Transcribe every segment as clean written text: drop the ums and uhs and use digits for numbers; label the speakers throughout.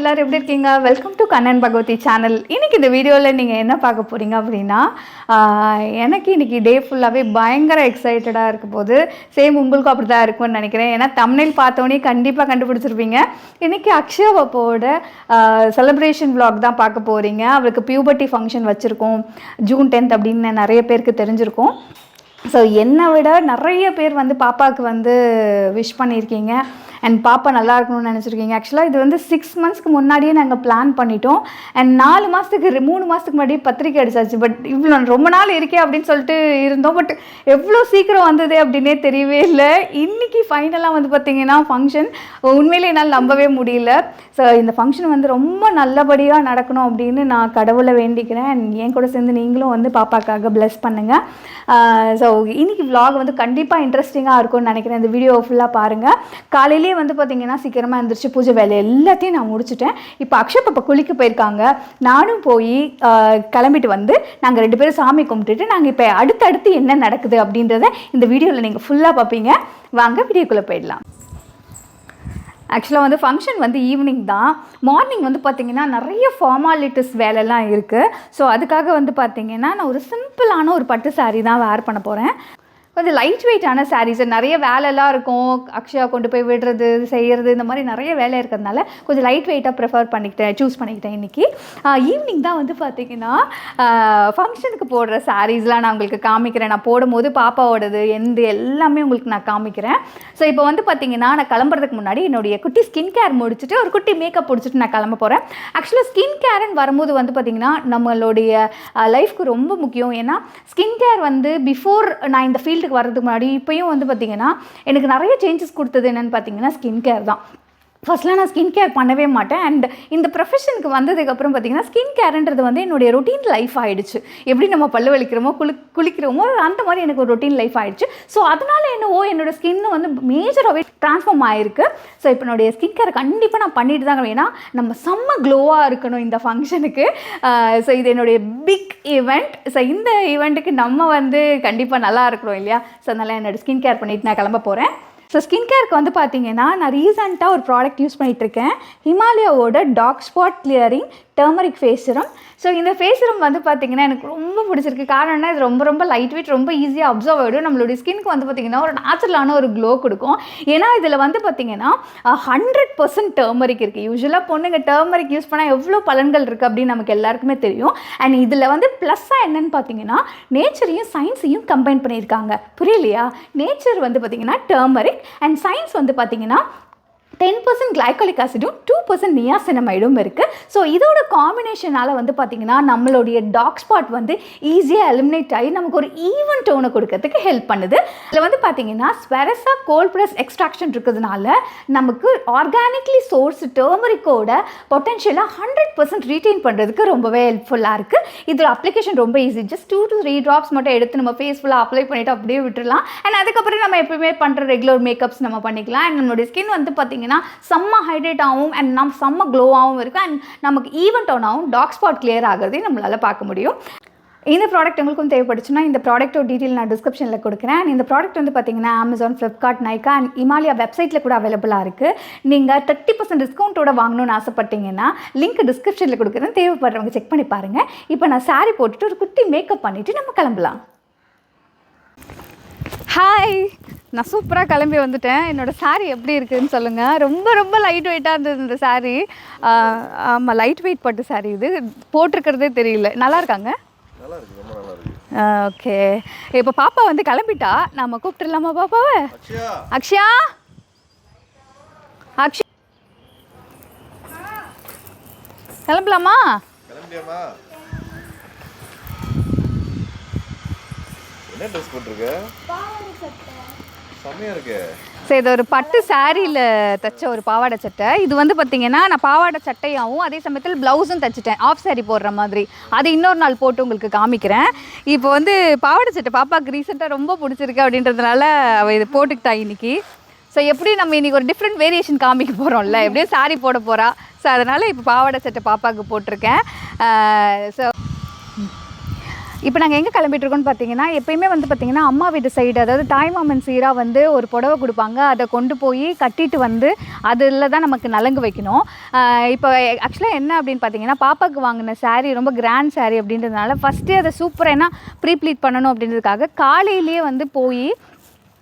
Speaker 1: எல்லாரும் எப்படி இருக்கீங்க? Welcome to Kannan Bhagavathi channel. இன்னைக்கு இந்த வீடியோவில் நீங்கள் என்ன பார்க்க போகிறீங்க அப்படின்னா, எனக்கு இன்னைக்கு டே ஃபுல்லாகவே பயங்கர எக்ஸைட்டடாக இருக்க போது. சேம் உங்களுக்கும் அப்படி தான் இருக்கும்னு நினைக்கிறேன். ஏன்னா தம்ப்நெயில் பார்த்தோன்னே கண்டிப்பாக கண்டுபிடிச்சிருப்பீங்க. இன்றைக்கி அக்ஷயா பாப்பாவோட செலிப்ரேஷன் vlog தான் பார்க்க போகிறீங்க. அவளுக்கு பியூபர்ட்டி ஃபங்க்ஷன் வச்சுருக்கோம் ஜூன் 10th அப்படின்னு நிறைய பேருக்கு தெரிஞ்சிருக்கும். ஸோ என்னை விட நிறைய பேர் வந்து பாப்பாவுக்கு வந்து விஷ் பண்ணியிருக்கீங்க அண்ட் பாப்பா நல்லா இருக்கணும்னு நினச்சிருக்கீங்க. ஆக்சுவலாக இது வந்து 6 monthsக்கு முன்னாடியே நாங்கள் பிளான் பண்ணிட்டோம். அண்ட் 4 மாதத்துக்கு 3 மாதத்துக்கு முன்னாடி பத்திரிக்கை அடிச்சாச்சு. பட் இவ்வளோ ரொம்ப நாள் இருக்கே அப்படின்னு சொல்லிட்டு இருந்தோம். பட் எவ்வளோ சீக்கிரம் வந்தது அப்படின்னே தெரியவே இல்லை. இன்றைக்கி ஃபைனலாக வந்து பார்த்திங்கன்னா ஃபங்க்ஷன் உண்மையிலே என்னால் நம்பவே முடியல. ஸோ இந்த ஃபங்க்ஷன் வந்து ரொம்ப நல்லபடியாக நடக்கணும் அப்படின்னு நான் கடவுளை வேண்டிக்கிறேன். அண்ட் என் கூட சேர்ந்து நீங்களும் வந்து பாப்பாக்காக ப்ளஸ் பண்ணுங்கள். ஸோ இன்றைக்கி vlog வந்து கண்டிப்பாக இன்ட்ரெஸ்டிங்காக இருக்கும்னு நினைக்கிறேன். இந்த வீடியோ ஃபுல்லாக பாருங்கள். காலையிலே வந்து பார்த்திங்கன்னா சீக்கிரமாக எழுந்திரிச்சு பூஜை வேலை எல்லாத்தையும் நான் முடிச்சுட்டேன். இப்போ அக்ஷய் பாப்பா குளிக்க போயிருக்காங்க. நானும் போய் கிளம்பிட்டு வந்து நாங்கள் 2 பேரும் சாமி கும்பிட்டுட்டு நாங்கள் இப்போ அடுத்தடுத்து என்ன நடக்குது அப்படின்றத இந்த வீடியோவில் நீங்கள் ஃபுல்லாக பார்ப்பீங்க. வாங்க வீடியோக்குள்ளே போயிடலாம். ஆக்சுவலாக வந்து ஃபங்க்ஷன் வந்து ஈவினிங் தான். மார்னிங் வந்து பார்த்திங்கன்னா நிறைய ஃபார்மாலிட்டிஸ் வேலைலாம் இருக்குது. ஸோ அதுக்காக வந்து பார்த்திங்கன்னா நான் ஒரு சிம்பிளான ஒரு பட்டு சாரீ தான் வேர் பண்ண போகிறேன். கொஞ்சம் லைட் வெயிட்டான சாரீஸ், நிறைய வேலைலாம் இருக்கும். அக்ஷயா கொண்டு போய் விடுறது செய்கிறது இந்த மாதிரி நிறைய வேலை இருக்கிறதுனால கொஞ்சம் லைட் வெயிட்டாக சூஸ் பண்ணிக்கிட்டேன். இன்றைக்கி ஈவினிங் தான் வந்து பார்த்திங்கன்னா ஃபங்க்ஷனுக்கு போடுற சாரீஸ்லாம் நான் உங்களுக்கு காமிக்கிறேன். நான் போடும்போது பாப்பாவோடது எல்லாமே உங்களுக்கு நான் காமிக்கிறேன். ஸோ இப்போ வந்து பார்த்திங்கன்னா நான் கிளம்புறதுக்கு முன்னாடி என்னுடைய குட்டி ஸ்கின் கேர் முடிச்சுட்டு ஒரு குட்டி மேக்கப் முடிச்சுட்டு நான் கிளம்ப போகிறேன். ஆக்சுவலாக ஸ்கின் கேர்ன்னு வரும்போது வந்து பார்த்திங்கன்னா நம்மளுடைய லைஃப்க்கு ரொம்ப முக்கியம். ஏன்னா ஸ்கின் கேர் வந்து பிஃபோர் நான் இந்த ஃபீல்டு வரதுக்கு முன்னாடி இப்போயும் வந்து பார்த்திங்கன்னா எனக்கு நிறைய சேஞ்சஸ் கொடுத்தது என்னென்னு பார்த்தீங்கன்னா ஸ்கின் கேர் தான். ஃபர்ஸ்ட்லாம் நான் ஸ்கின் கேர் பண்ணவே மாட்டேன். அண்ட் இந்த ப்ரொஃபஷனுக்கு வந்ததுக்கப்புறம் பார்த்திங்கன்னா ஸ்கின் கேருன்றது வந்து என்னுடைய ரொட்டீன் லைஃப் ஆகிடுச்சு. எப்படி நம்ம பல்லு வலிக்கிறோமோ குளிக்கிறோமோ அந்த மாதிரி எனக்கு ஒரு ரொட்டீன் லைஃப் ஆகிடுச்சு. ஸோ அதனால் என்னோட ஸ்கின்னு வந்து மேஜராகவே ட்ரான்ஸ்ஃபார்ம் ஆகிருக்கு. ஸோ இப்போ என்னுடைய ஸ்கின் கேர் கண்டிப்பாக நான் பண்ணிட்டு தாங்க. ஏன்னா நம்ம செம்ம க்ளோவாக இருக்கணும் இந்த ஃபங்க்ஷனுக்கு. ஸோ இது என்னுடைய பிக் ஈவெண்ட். ஸோ இந்த ஈவெண்ட்டுக்கு நம்ம வந்து கண்டிப்பாக நல்லா இருக்கணும் இல்லையா? ஸோ அதனால் என்னோடய ஸ்கின் கேர் பண்ணிவிட்டு நான் கிளம்ப போகிறேன். ஸோ ஸ்கின் கேருக்கு வந்து பார்த்திங்கன்னா நான் ரீசெண்டாக ஒரு ப்ராடக்ட் யூஸ் பண்ணிகிட்ருக்கேன். ஹிமாலயாவோட dark spot clearing turmeric face serum. So இந்த ஃபேஸ் சிரம் வந்து பார்த்திங்கன்னா எனக்கு ரொம்ப பிடிச்சிருக்கு. காரணம்னா இது ரொம்ப லைட் வெயிட், ரொம்ப ஈஸியாக அப்சர்வ் ஆகிடும். நம்மளுடைய ஸ்கின்க்கு வந்து பார்த்திங்கன்னா ஒரு நேச்சுரலான ஒரு க்ளோ கொடுக்கும். ஏன்னா இதில் வந்து பார்த்திங்கன்னா 100% டர்மரிக் இருக்குது. யூஸ்வலாக பொண்ணுங்க டர்மரிக் யூஸ் பண்ணால் எவ்வளோ பலன்கள் இருக்குது அப்படின்னு நமக்கு எல்லாருக்குமே தெரியும். அண்ட் இதில் வந்து ப்ளஸ்ஸாக என்னென்னு பார்த்தீங்கன்னா நேச்சரையும் சயின்ஸையும் கம்பைன் பண்ணியிருக்காங்க. புரியலையா? நேச்சர் வந்து பார்த்திங்கன்னா டர்மரிக் அண்ட் சயின்ஸ் வந்து பார்த்திங்கன்னா 10% கிளைகாலிக் ஆசிடும் 2% நியாசினமைடும் இருக்குது. ஸோ இதோட காம்பினேஷனால் வந்து பார்த்திங்கன்னா நம்மளுடைய டார்க் ஸ்பாட் வந்து ஈஸியாக எலிமினேட் ஆகி நமக்கு ஒரு ஈவன் டோனை கொடுக்கறதுக்கு ஹெல்ப் பண்ணுது. இதில் வந்து பார்த்திங்கன்னா ஸ்வெரஸா கோல்ட் ப்ரெஸ் எக்ஸ்ட்ராக்ஷன் இருக்கிறதுனால நமக்கு ஆர்கானிக்லி சோர்ஸ் டர்மரிக்கோட பொட்டென்ஷியலாக 100% ரீட்டைன் பண்ணுறதுக்கு ரொம்பவே ஹெல்ப்ஃபுல்லாக இருக்குது. இதோட அப்ளிகேஷன் ரொம்ப ஈஸி. ஜஸ்ட் 2 to 3 drops மட்டும் எடுத்து நம்ம ஃபேஸ் ஃபுல்லாக அப்ளை பண்ணிவிட்டு அப்படியே விட்டுடலாம். அண்ட் அதுக்கப்புறம் நம்ம எப்பவுமே பண்ணுற ரெகுலர் மேக்கப்ஸ் நம்ம பண்ணிக்கலாம். அண்ட் நம்மளுடைய ஸ்கின் வந்து பார்த்திங்கன்னா செம்ம ஹைட்ரேட் ஆகும் அண்ட் செம்ம க்ளோவாகவும் இருக்கும். அண்ட் நமக்கு ஈவன் டோனாகவும் டார்க் ஸ்பாட் கிளியர் ஆகிறதையும் நம்மளால் பார்க்க முடியும். இந்த ப்ராடக்ட் உங்களுக்கும் தேவைப்படுச்சுன்னா இந்த ப்ராடக்ட்டோட டீட்டெயில் நான் டிஸ்கிரிப்ஷனில் கொடுக்குறேன். அண்ட் இந்த ப்ராடக்ட் வந்து பார்த்திங்கன்னா Amazon, Flipkart, Nykaa and Himalaya வெப்சைட்டில் கூட அவைலபிளாக இருக்குது. நீங்கள் 30% டிஸ்கவுண்ட்டோட வாங்கணும்னு ஆசைப்பட்டீங்கன்னா லிங்க் டிஸ்கிரிப்ஷனில் கொடுக்குறேன். தேவைப்படுறவங்க செக் பண்ணி பாருங்கள். இப்போ நான் சாரீ போட்டுட்டு ஒரு குட்டி மேக்கப் பண்ணிவிட்டு நம்ம கிளம்பலாம். ஹாய், நான் சூப்பராக கிளம்பி வந்துட்டேன். என்னோடய சாரீ எப்படி இருக்குதுன்னு சொல்லுங்கள். ரொம்ப லைட் வெயிட்டாக இருந்தது இந்த சாரீ. ஆமாம், லைட் வெயிட் பட்டு சாரீ. இது போட்டிருக்கிறதே தெரியல. நல்லா இருக்காங்க. ஓகே, இப்போ பாப்பா வந்து கிளம்பிட்டா. நம்ம கூப்பிட்டுலாமா பாப்பாவை? அக்ஷயா, அக்ஷயா கிளம்பலாமா?
Speaker 2: என்ன ட்ரெஸ் போட்டுருக்க? பாவாடை சட்டை. செமையா இருக்கு.
Speaker 1: சரி, இது ஒரு பட்டு சாரியில் தைச்ச ஒரு பாவாடை சட்டை. இது வந்து பார்த்திங்கன்னா நான் பாவாடை சட்டையாகவும் அதே சமயத்தில் ப்ளவுஸும் தைச்சிட்டேன், ஆஃப் சாரி போடுற மாதிரி. அது இன்னொரு நாள் போட்டு உங்களுக்கு காமிக்கிறேன். இப்போ வந்து பாவாடை சட்டை பாப்பாவுக்கு ரீசெண்டாக ரொம்ப பிடிச்சிருக்கு அப்படின்றதுனால அவள் இது போட்டுக்கிட்டா இன்றைக்கி. ஸோ எப்படி நம்ம இன்றைக்கி ஒரு டிஃப்ரெண்ட் வேரியேஷன் காமிக்க போகிறோம்ல, எப்படியும் சாரி போட போகிறா. ஸோ அதனால் இப்போ பாவாடை சட்டை பாப்பாவுக்கு போட்டிருக்கேன். ஸோ இப்போ நாங்கள் எங்கே கிளம்பிட்டுருக்கோம்னு பார்த்தீங்கன்னா, எப்பயுமே வந்து பார்த்தீங்கன்னா, அம்மா வீட்டு சைடு அதாவது தாய்மாமன் சீராக வந்து ஒரு புடவை கொடுப்பாங்க. அதை கொண்டு போய் கட்டிட்டு வந்து அதில் தான் நமக்கு நலங்கு வைக்கணும். இப்போ ஆக்சுவலாக என்ன அப்படின்னு பார்த்தீங்கன்னா, பாப்பாவுக்கு வாங்கின saree ரொம்ப கிராண்ட் saree அப்படின்றதுனால ஃபஸ்ட்டே அதை சூப்பராக ஏன்னா ப்ரீ ப்ளீட் பண்ணணும் அப்படின்றதுக்காக காலையிலேயே வந்து போய்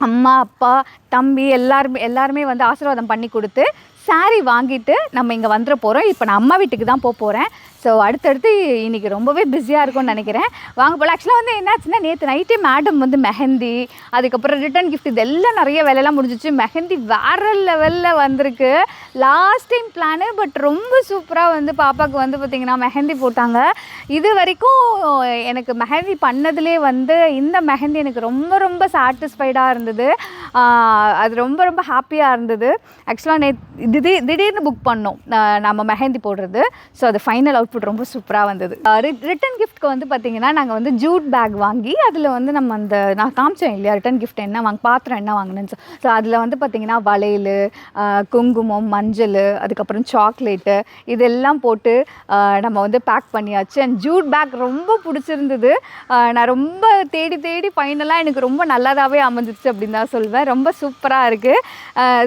Speaker 1: அம்மா, அப்பா, தம்பி எல்லாருமே வந்து ஆசீர்வாதம் பண்ணி கொடுத்து saree வாங்கிட்டு நம்ம இங்கே வந்துட போகிறோம். இப்போ நான் அம்மா வீட்டுக்கு தான் போகிறேன். ஸோ அடுத்தடுத்து இன்றைக்கி ரொம்பவே பிஸியாக இருக்கும்னு நினைக்கிறேன். வாங்க போல். ஆக்சுவலாக வந்து என்னாச்சுன்னா, நேற்று நைட்டே மேடம் வந்து மெஹந்தி, அதுக்கப்புறம் ரிட்டன் கிஃப்ட் இதெல்லாம் நிறைய வேலையெல்லாம் முடிஞ்சிச்சு. மெஹந்தி வேறு லெவலில் வந்திருக்கு. லாஸ்ட் டைம் பிளானு, பட் ரொம்ப சூப்பராக வந்து பாப்பாவுக்கு வந்து பார்த்திங்கன்னா மெஹந்தி போட்டாங்க. இது வரைக்கும் எனக்கு மெஹந்தி பண்ணதுலேயே வந்து இந்த மெஹந்தி எனக்கு ரொம்ப ரொம்ப சாட்டிஸ்ஃபைடாக இருந்தது. அது ரொம்ப ரொம்ப ஹாப்பியாக இருந்தது. ஆக்சுவலாக திடீர்னு புக் பண்ணோம் நம்ம மெஹந்தி போடுறது. ஸோ அது ஃபைனல் அவுட்புட் ரொம்ப சூப்பராக வந்தது. ரிட்டன் கிஃப்ட்க்கு வந்து பார்த்திங்கன்னா, நாங்கள் வந்து ஜூட் பேக் வாங்கி அதில் வந்து நம்ம அந்த நான் காமிச்சேன் இல்லையா ரிட்டன் கிஃப்ட் என்ன பாத்திரம் என்ன வாங்கினேன்னு. ஸோ அதில் வந்து பார்த்திங்கன்னா வளையல், குங்குமம், மஞ்சள், அதுக்கப்புறம் சாக்லேட்டு இதெல்லாம் போட்டு நம்ம வந்து பேக் பண்ணியாச்சு. அண்ட் ஜூட் பேக் ரொம்ப பிடிச்சிருந்தது. நான் ரொம்ப தேடி ஃபைனலாக எனக்கு ரொம்ப நல்லதாகவே அமைஞ்சிச்சு அப்படின்னு தான் சொல்வேன். ரொம்ப சூப்பராக இருக்குது.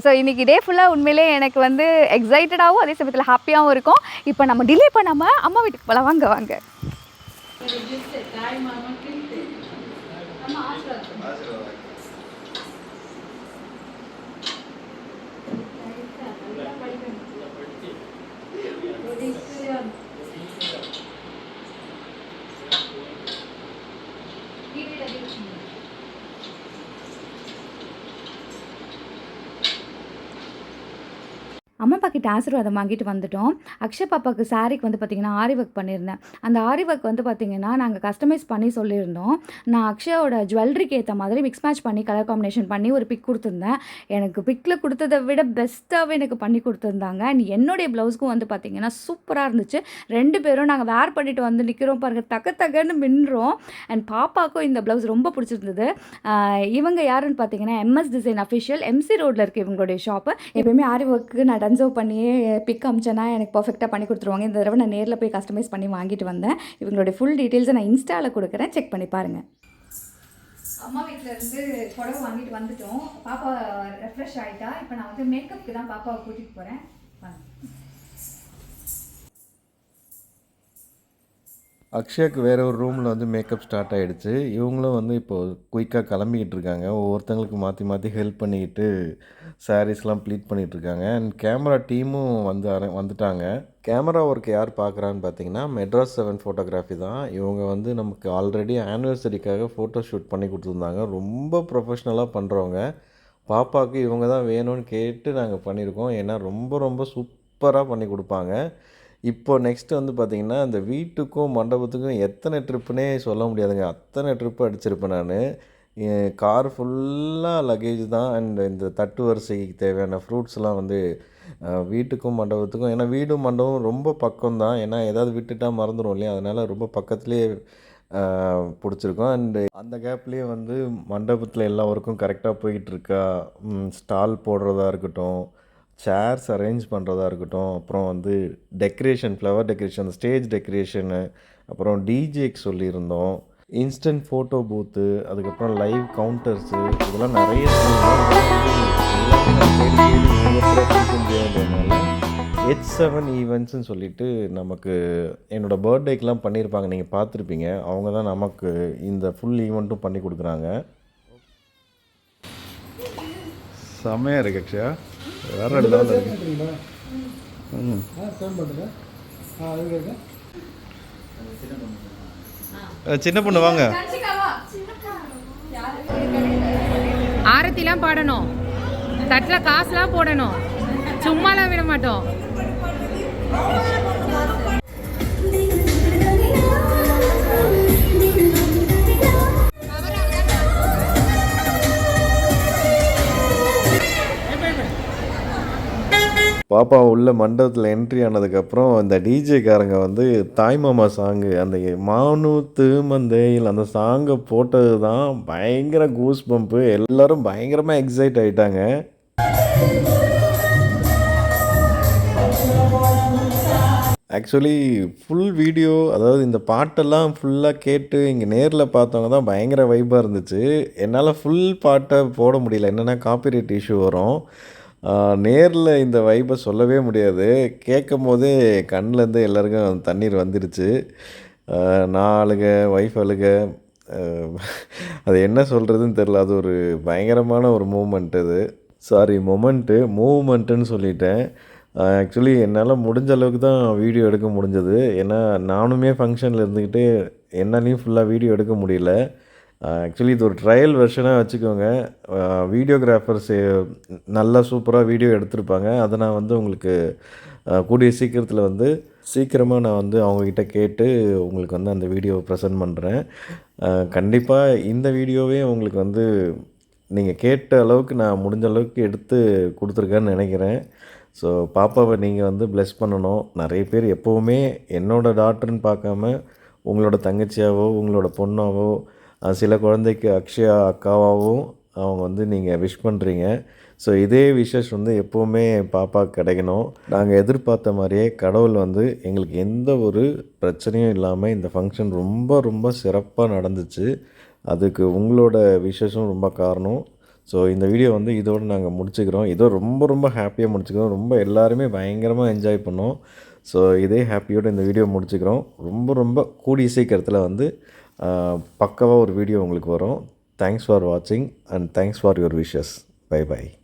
Speaker 1: ஸோ இன்றைக்கி டே ஃபுல்லாக உண்மையிலே எனக்கு வந்து எக்ஸைட்டடாகவும் அதே சமயத்தில் ஹாப்பியாகவும் இருக்கும். இப்போ நம்ம டிலே பண்ணாமல் அம்மா வீட்டுக்கு போகலாம். வாங்க. அம்மா அப்பா கிட்ட ஆசீர்வாதம் வாங்கிட்டு வந்துட்டோம். அக்ஷய் பாப்பாவுக்கு சாரிக்கு வந்து பார்த்திங்கன்னா ஆரி ஒர்க் பண்ணியிருந்தேன். அந்த ஆரி ஒர்க் வந்து பார்த்திங்கன்னா நாங்கள் கஸ்டமைஸ் பண்ணி சொல்லியிருந்தோம். நான் அக்ஷயோட ஜுவல்லரிக்கு ஏற்ற மாதிரி மிக்ஸ் மேட்ச் பண்ணி கலர் காம்பினேஷன் பண்ணி ஒரு பிக் கொடுத்துருந்தேன். எனக்கு பிக்கில் கொடுத்ததை விட பெஸ்ட்டாகவே எனக்கு பண்ணி கொடுத்துருந்தாங்க. அண்ட் என்னுடைய ப்ளவுஸ்க்கும் வந்து பார்த்திங்கன்னா சூப்பராக இருந்துச்சு. 2 பேரும் நாங்கள் வேர் பண்ணிவிட்டு வந்து நிற்கிறோம் பாருங்கள், தக்கன்னு மின்னுறோம். அண்ட் பாப்பாவுக்கும் இந்த ப்ளவுஸ் ரொம்ப பிடிச்சிருந்தது. இவங்க யாருன்னு பார்த்தீங்கன்னா MS டிசைன் அஃபிஷியல், MC ரோடில் இருக்குது இவங்களுடைய ஷாப்பு. எப்பயுமே ஆரி ஒர்க்கு நான் கன்சர்வ் பண்ணியே பிக் அமிச்சேன்னா எனக்கு பர்ஃபெக்டாக பண்ணி கொடுத்துருவாங்க. இந்த தடவை நான் நேரில் போய் கஸ்டமைஸ் பண்ணி வாங்கிட்டு வந்தேன். இவங்களுடைய ஃபுல் டீட்டெயில்ஸை நான் இன்ஸ்டாவில் கொடுக்குறேன், செக் பண்ணி பாருங்கள். அம்மா வீட்டில் இருந்து புடவை வாங்கிட்டு வந்துட்டோம். பாப்பா ரெஃப்ரெஷ் ஆகிட்டா. இப்போ நான் வந்து மேக்கப்புக்கு தான் பாப்பாவை கூட்டிகிட்டு போகிறேன்.
Speaker 2: அக்ஷயாக்கு வேறு ஒரு ரூமில் வந்து மேக்கப் ஸ்டார்ட் ஆகிடுச்சு. இவங்களும் வந்து இப்போது குயிக்காக கிளம்பிக்கிட்டு இருக்காங்க. ஒவ்வொருத்தங்களுக்கு மாற்றி ஹெல்ப் பண்ணிக்கிட்டு சாரீஸ்லாம் ப்ளீட் பண்ணிகிட்ருக்காங்க. அண்ட் கேமரா டீமும் வந்துட்டாங்க. கேமரா ஒர்க் யார் பார்க்குறான்னு பார்த்தீங்கன்னா மெட்ராஸ் 7 ஃபோட்டோகிராஃபி தான். இவங்க வந்து நமக்கு ஆல்ரெடி ஆனிவர்சரிக்காக ஃபோட்டோ ஷூட் பண்ணி கொடுத்துருந்தாங்க. ரொம்ப ப்ரொஃபஷ்னலாக பண்ணுறவங்க. பாப்பாவுக்கு இவங்க தான் வேணும்னு கேட்டு நாங்கள் பண்ணியிருக்கோம். ஏன்னா ரொம்ப சூப்பராக பண்ணி கொடுப்பாங்க. இப்போ நெக்ஸ்ட்டு வந்து பார்த்திங்கன்னா, இந்த வீட்டுக்கும் மண்டபத்துக்கும் எத்தனை ட்ரிப்புனே சொல்ல முடியாதுங்க. அத்தனை ட்ரிப்பு அடிச்சிருப்பேன் நான். கார் ஃபுல்லாக லக்கேஜ் தான். அண்ட் இந்த தட்டு வரிசைக்கு தேவையான ஃப்ரூட்ஸ்லாம் வந்து வீட்டுக்கும் மண்டபத்துக்கும், ஏன்னா வீடும் மண்டபம் ரொம்ப பக்கம் தான். ஏன்னா ஏதாவது விட்டுட்டால் மறந்துடும் இல்லையா, அதனால் ரொம்ப பக்கத்துலேயே பிடிச்சிருக்கோம். அண்டு அந்த கேப்லேயே வந்து மண்டபத்தில் எல்லா ஒர்க்கும் கரெக்டாக போயிட்டுருக்கா, ஸ்டால் போடுறதா இருக்கட்டும், சேர்ஸ் அரேஞ்ச் பண்ணுறதா இருக்கட்டும், அப்புறம் வந்து decoration, flower decoration, stage decoration, அப்புறம் டிஜேக்கு சொல்லியிருந்தோம், இன்ஸ்டன்ட் ஃபோட்டோ பூத்து, அதுக்கப்புறம் லைவ் கவுண்டர்ஸு, இதெல்லாம் நிறைய H7 ஈவெண்ட்ஸ்ன்னு சொல்லிட்டு நமக்கு என்னோடய பர்த்டேக்கெலாம் பண்ணியிருப்பாங்க, நீங்கள் பார்த்துருப்பீங்க. அவங்க தான் நமக்கு இந்த ஃபுல் ஈவெண்ட்டும் பண்ணி கொடுக்குறாங்க. செம்மையாக இருக்கு அக்ஷயா, வேற லெவலில் இருக்கு. சின்ன பொண்ணு வாங்க.
Speaker 3: ஆரத்திலாம் பாடணும், தட்டில் காசுலாம் போடணும், சும்மாலாம் விட மாட்டோம்.
Speaker 2: பாப்பா உள்ள மண்டபத்தில் என்ட்ரி ஆனதுக்கப்புறம் இந்த டிஜேக்காரங்க வந்து தாய்மாமா சாங்கு, அந்த மானூத்து மந்தையில் அந்த சாங்கை போட்டது தான் பயங்கர கூஸ் பம்ப்பு. எல்லோரும் பயங்கரமாக எக்ஸைட் ஆகிட்டாங்க. ஆக்சுவலி ஃபுல் வீடியோ, அதாவது இந்த பாட்டெல்லாம் ஃபுல்லாக கேட்டு இங்கே நேரில் பார்த்தவங்க தான் பயங்கர வைப்பாக இருந்துச்சு. என்னால் ஃபுல் பாட்டை போட முடியல. என்னென்னா காப்பிரைட் இஷ்யூ வரும். நேரில் இந்த வைப்பை சொல்லவே முடியாது. கேட்கும்போதே கண்ணிலேருந்து எல்லாருக்கும் தண்ணீர் வந்துருச்சு. நான் அழுக, ஒய்ஃப் அழுக. அது என்ன சொல்கிறதுன்னு தெரில. அது ஒரு பயங்கரமான ஒரு மூமெண்ட் அது. மூவ்மெண்ட்டுன்னு சொல்லிட்டேன். ஆக்சுவலி என்னால் முடிஞ்ச அளவுக்கு தான் வீடியோ எடுக்க முடிஞ்சது. ஏன்னா நானுமே ஃபங்க்ஷனில் இருந்துக்கிட்டு என்னாலையும் ஃபுல்லாக வீடியோ எடுக்க முடியல. ஆக்சுவலி இது ஒரு ட்ரையல் வெர்ஷனாக வச்சுக்கோங்க. வீடியோகிராஃபர்ஸ் நல்லா சூப்பராக வீடியோ எடுத்திருப்பாங்க. அதை நான் வந்து உங்களுக்கு கூடிய சீக்கிரத்தில் சீக்கிரமாக நான் அவங்கக்கிட்ட கேட்டு உங்களுக்கு அந்த வீடியோவை ப்ரெசென்ட் பண்ணுறேன். கண்டிப்பாக இந்த வீடியோவே உங்களுக்கு நீங்கள் கேட்ட அளவுக்கு நான் முடிஞ்ச அளவுக்கு எடுத்து கொடுத்துருக்கேன்னு நினைக்கிறேன். ஸோ பாப்பாவை நீங்கள் ப்ளெஸ் பண்ணணும். நிறைய பேர் எப்போவுமே என்னோடய டாட்டர்னு பார்க்காம உங்களோட தங்கச்சியாவோ உங்களோட பொண்ணாவோ, சில குழந்தைக்கு அக்ஷயா அக்காவாகவும் அவங்க நீங்கள் விஷ் பண்ணுறீங்க. ஸோ இதே விஷஸ் எப்போவுமே பாப்பாவுக்கு கிடைக்கணும். நாங்கள் எதிர்பார்த்த மாதிரியே கடவுள் எங்களுக்கு எந்த ஒரு பிரச்சனையும் இல்லாமல் இந்த ஃபங்க்ஷன் ரொம்ப ரொம்ப சிறப்பாக நடந்துச்சு. அதுக்கு உங்களோட விஷஸும் ரொம்ப காரணம். ஸோ இந்த வீடியோ இதோடு நாங்கள் முடிச்சுக்கிறோம். இதோ ரொம்ப ரொம்ப ஹாப்பியாக முடிச்சுக்கிறோம். ரொம்ப எல்லாருமே பயங்கரமாக என்ஜாய் பண்ணோம். ஸோ இதே ஹாப்பியோடு இந்த வீடியோ முடிச்சுக்கிறோம். ரொம்ப ரொம்ப கூடிய சீக்கிரத்தில் பக்காவாக ஒரு வீடியோ உங்களுக்கு வரும். தேங்க்ஸ் ஃபார் வாட்சிங் and thanks for your wishes. Bye by.